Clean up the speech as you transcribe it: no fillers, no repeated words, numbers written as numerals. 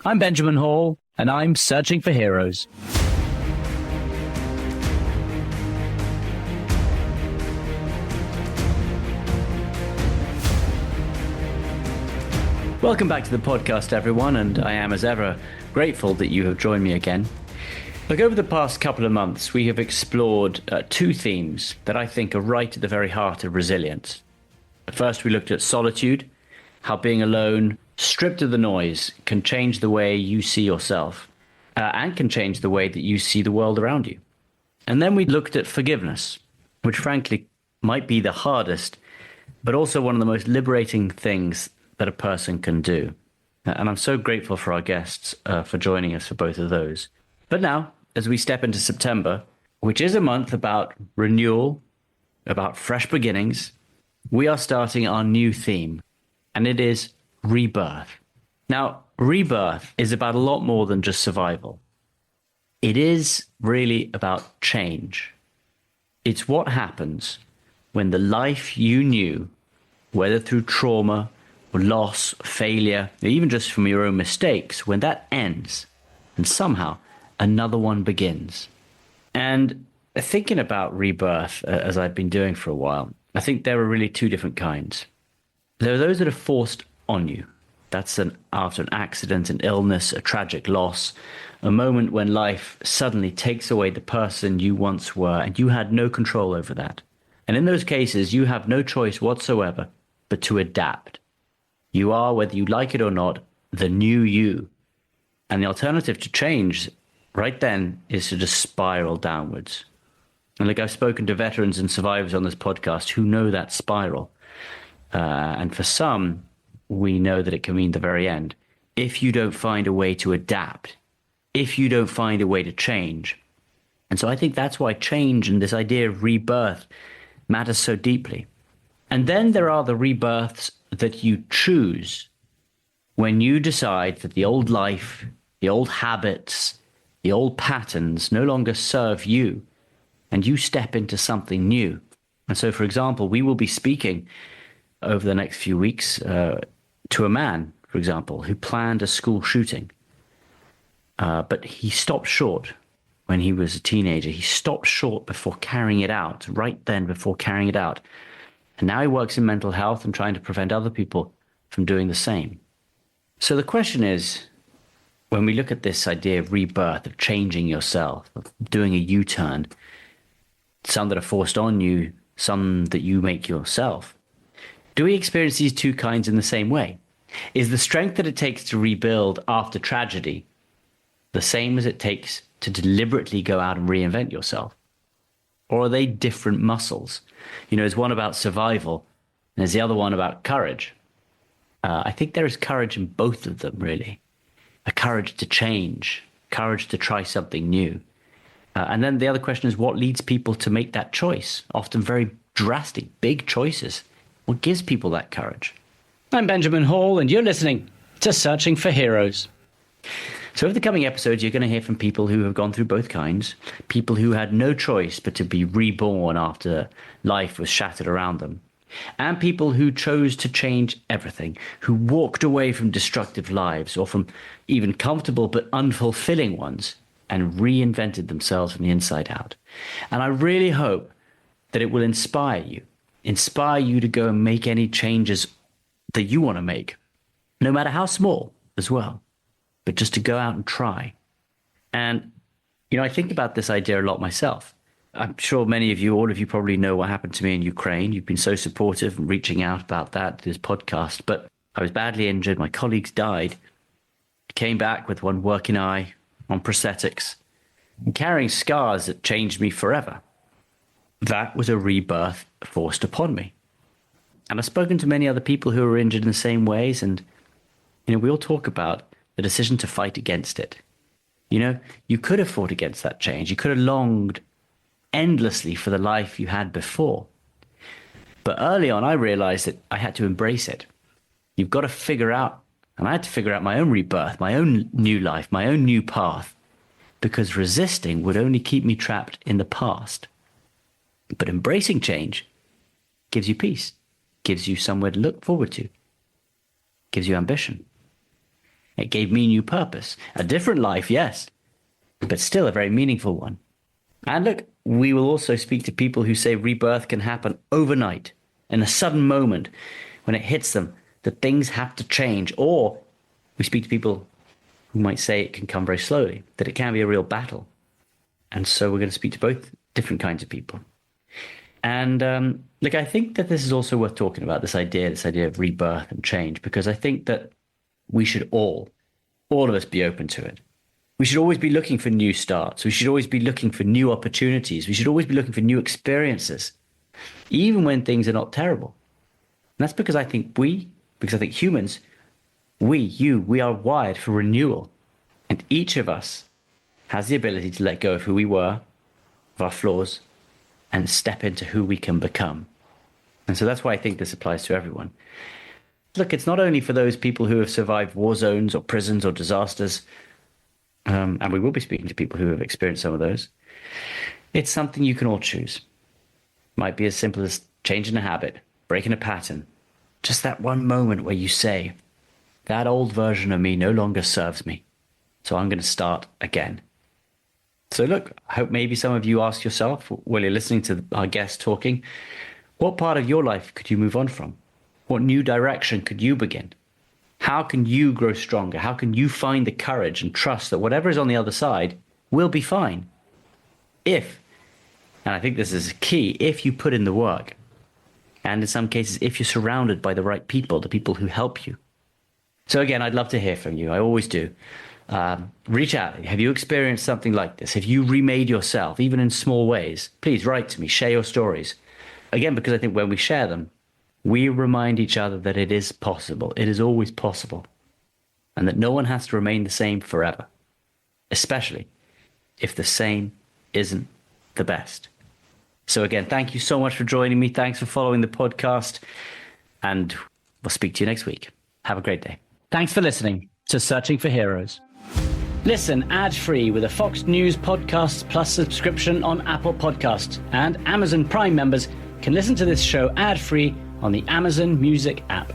I'm Benjamin Hall, and I'm searching for heroes. Welcome back to the podcast, everyone, and I am, as ever, grateful that you have joined me again. Look, over the past couple of months, we have explored two themes that I think are right at the very heart of resilience. First, we looked at solitude, how being alone, stripped of the noise, can change the way you see yourself and can change the way that you see the world around you. And then we looked at forgiveness, which frankly might be the hardest, but also one of the most liberating things that a person can do. And I'm so grateful for our guests for joining us for both of those. But now, as we step into September, which is a month about renewal, about fresh beginnings, we are starting our new theme, and it is rebirth. Now, rebirth is about a lot more than just survival. It is really about change. It's what happens when the life you knew, whether through trauma or loss, failure, or even just from your own mistakes, when that ends and somehow another one begins. And thinking about rebirth, as I've been doing for a while, I think there are really two different kinds. There are those that are forced on you. That's after an accident, an illness, a tragic loss, a moment when life suddenly takes away the person you once were and you had no control over that. And in those cases, you have no choice whatsoever but to adapt. You are, whether you like it or not, the new you. And the alternative to change right then is to just spiral downwards. And like, I've spoken to veterans and survivors on this podcast who know that spiral. And for some, we know that it can mean the very end. If you don't find a way to adapt, if you don't find a way to change. And so I think that's why change and this idea of rebirth matters so deeply. And then there are the rebirths that you choose when you decide that the old life, the old habits, the old patterns no longer serve you, and you step into something new. And so, for example, we will be speaking over the next few weeks to a man, for example, who planned a school shooting. But he stopped short when he was a teenager. He stopped short before carrying it out, right then before carrying it out. And now he works in mental health and trying to prevent other people from doing the same. So the question is, when we look at this idea of rebirth, of changing yourself, of doing a U-turn, some that are forced on you, some that you make yourself, do we experience these two kinds in the same way? Is the strength that it takes to rebuild after tragedy the same as it takes to deliberately go out and reinvent yourself? Or are they different muscles? You know, is one about survival and is the other one about courage? I think there is courage in both of them, really. A courage to change, courage to try something new. And then the other question is, what leads people to make that choice? Often very drastic, big choices. What gives people that courage? I'm Benjamin Hall, and you're listening to Searching for Heroes. So over the coming episodes, you're going to hear from people who have gone through both kinds, people who had no choice but to be reborn after life was shattered around them, and people who chose to change everything, who walked away from destructive lives or from even comfortable but unfulfilling ones and reinvented themselves from the inside out. And I really hope that it will inspire you to go and make any changes that you want to make, no matter how small as well, but just to go out and try. And, you know, I think about this idea a lot myself. I'm sure many of you, all of you probably know what happened to me in Ukraine. You've been so supportive and reaching out about that, this podcast. But I was badly injured. My colleagues died. I came back with one working eye, on prosthetics, and carrying scars that changed me forever. That was a rebirth forced upon me. And I've spoken to many other people who were injured in the same ways. And, you know, we all talk about the decision to fight against it. You know, you could have fought against that change. You could have longed endlessly for the life you had before. But early on, I realized that I had to embrace it. You've got to figure out, and I had to figure out my own rebirth, my own new life, my own new path, because resisting would only keep me trapped in the past. But embracing change gives you peace, gives you somewhere to look forward to, gives you ambition. It gave me new purpose. A different life, yes, but still a very meaningful one. And look, we will also speak to people who say rebirth can happen overnight, in a sudden moment when it hits them, that things have to change. Or we speak to people who might say it can come very slowly, that it can be a real battle. And so we're going to speak to both different kinds of people. And look, I think that this is also worth talking about, this idea of rebirth and change, because I think that we should all of us be open to it. We should always be looking for new starts. We should always be looking for new opportunities. We should always be looking for new experiences, even when things are not terrible. And that's because I think humans, we are wired for renewal. And each of us has the ability to let go of who we were, of our flaws, and step into who we can become. And so that's why I think this applies to everyone. Look, it's not only for those people who have survived war zones or prisons or disasters, and we will be speaking to people who have experienced some of those. It's something you can all choose. Might be as simple as changing a habit, breaking a pattern. Just that one moment where you say, that old version of me no longer serves me, so I'm going to start again. So look, I hope maybe some of you ask yourself, while you're listening to our guest talking, what part of your life could you move on from? What new direction could you begin? How can you grow stronger? How can you find the courage and trust that whatever is on the other side will be fine? If, and I think this is key, if you put in the work, and in some cases, if you're surrounded by the right people, the people who help you. So again, I'd love to hear from you. I always do. Reach out. Have you experienced something like this? Have you remade yourself, even in small ways? Please write to me, share your stories. Again, because I think when we share them, we remind each other that it is possible. It is always possible. And that no one has to remain the same forever. Especially if the same isn't the best. So again, thank you so much for joining me. Thanks for following the podcast. And we'll speak to you next week. Have a great day. Thanks for listening to Searching for Heroes. Listen ad-free with a Fox News Podcasts Plus subscription on Apple Podcasts. And Amazon Prime members can listen to this show ad-free on the Amazon Music app.